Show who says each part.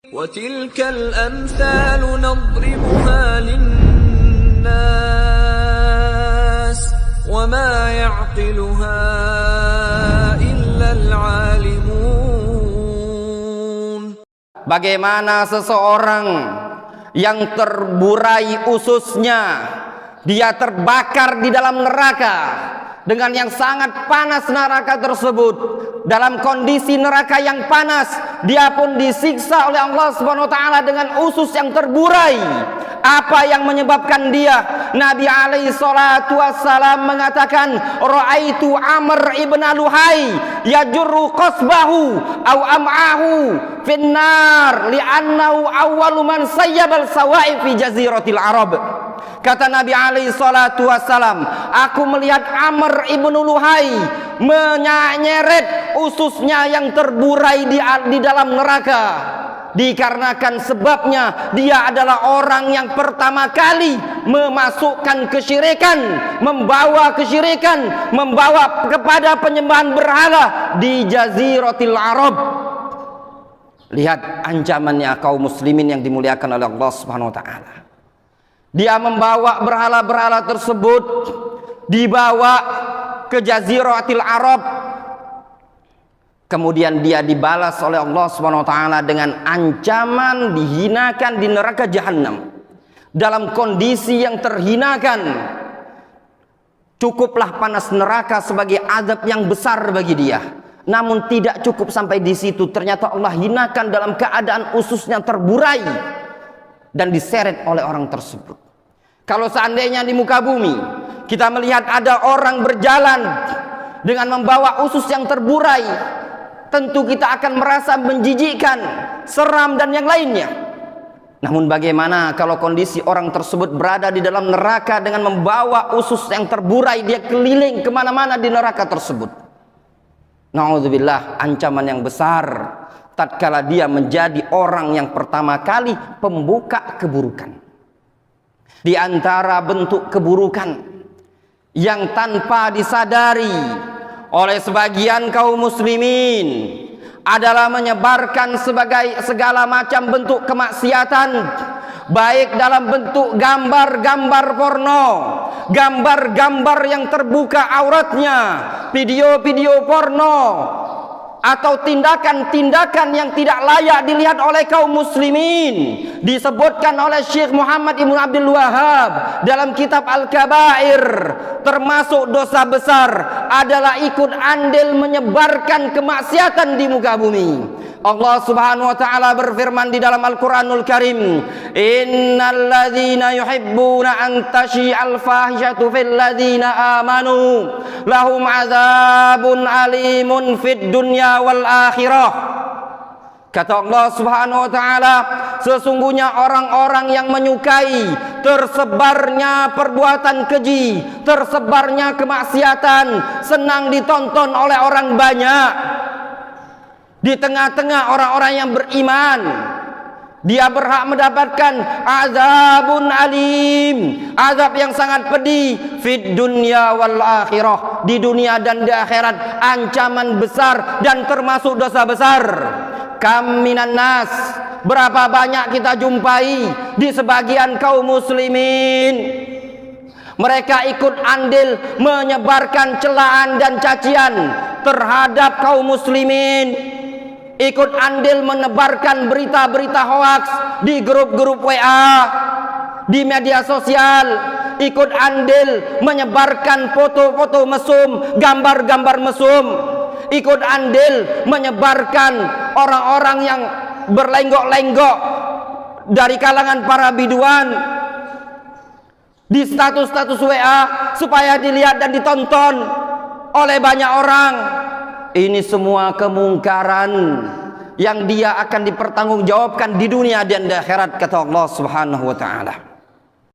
Speaker 1: وَتِلْكَ الْأَمْثَالُ نَضْرِبُهَا لِلنَّاسِ وَمَا يَعْقِلُهَا إِلَّا الْعَالِمُونَ.
Speaker 2: Bagaimana seseorang yang terburai ususnya, dia terbakar di dalam neraka dengan yang sangat panas neraka tersebut. Dalam kondisi neraka yang panas, dia pun disiksa oleh Allah Subhanahu wa taala dengan usus yang terburai. Apa yang menyebabkan dia? Nabi alaihi salatu wassalam mengatakan, "Ra'aitu Amr ibn Luhai yajurru qasbahu aw am'ahu finnar li'annahu awwalu man sayyabal sawa'i fi jaziratil Arab." Kata Nabi alaihi salatu wassalam, aku melihat Amr ibn Luhai menyeret ususnya yang terburai di dalam neraka. Dikarenakan sebabnya dia adalah orang yang pertama kali memasukkan kesyirikan, membawa kesyirikan, membawa kepada penyembahan berhala di Jaziratil Arab. Lihat ancamannya kaum muslimin yang dimuliakan oleh Allah Subhanahu wa taala. Dia membawa berhala-berhala tersebut, dibawa ke Jaziratil Arab. Kemudian dia dibalas oleh Allah Subhanahu wa taala dengan ancaman dihinakan di neraka Jahannam. Dalam kondisi yang terhinakan, cukuplah panas neraka sebagai azab yang besar bagi dia. Namun tidak cukup sampai di situ, ternyata Allah hinakan dalam keadaan ususnya terburai dan diseret oleh orang tersebut. Kalau seandainya di muka bumi kita melihat ada orang berjalan dengan membawa usus yang terburai, tentu kita akan merasa menjijikkan, seram dan yang lainnya. Namun bagaimana kalau kondisi orang tersebut berada di dalam neraka dengan membawa usus yang terburai, dia keliling kemana-mana di neraka tersebut. Na'udzubillah, ancaman yang besar tatkala dia menjadi orang yang pertama kali pembuka keburukan. Di antara bentuk keburukan yang tanpa disadari oleh sebagian kaum muslimin adalah menyebarkan segala macam bentuk kemaksiatan, baik dalam bentuk gambar-gambar porno, gambar-gambar yang terbuka auratnya, video-video porno, atau tindakan-tindakan yang tidak layak dilihat oleh kaum muslimin. Disebutkan oleh Syekh Muhammad Ibn Abdul Wahhab dalam kitab Al-Kabair, termasuk dosa besar adalah ikut andil menyebarkan kemaksiatan di muka bumi. Allah Subhanahu wa taala berfirman di dalam Al-Qur'anul Karim, "Innal ladzina yuhibbuna an tashi'al fahishatu fil ladzina amanu lahum adzabun alimun fid dunya wal akhirah." Kata Allah Subhanahu wa taala, sesungguhnya orang-orang yang menyukai tersebarnya perbuatan keji, tersebarnya kemaksiatan, senang ditonton oleh orang banyak di tengah-tengah orang-orang yang beriman, dia berhak mendapatkan azabun alim, azab yang sangat pedih, fid dunya wal akhirah, di dunia dan di akhirat, ancaman besar dan termasuk dosa besar. Kam minan nas, berapa banyak kita jumpai di sebagian kaum muslimin, mereka ikut andil menyebarkan celaan dan cacian terhadap kaum muslimin, ikut andil menebarkan berita-berita hoaks di grup-grup WA, di media sosial, ikut andil menyebarkan foto-foto mesum, gambar-gambar mesum, ikut andil menyebarkan orang-orang yang berlenggok-lenggok dari kalangan para biduan di status-status WA supaya dilihat dan ditonton oleh banyak orang. Ini semua kemungkaran yang dia akan dipertanggungjawabkan di dunia dan di akhirat, kata Allah Subhanahu wa taala.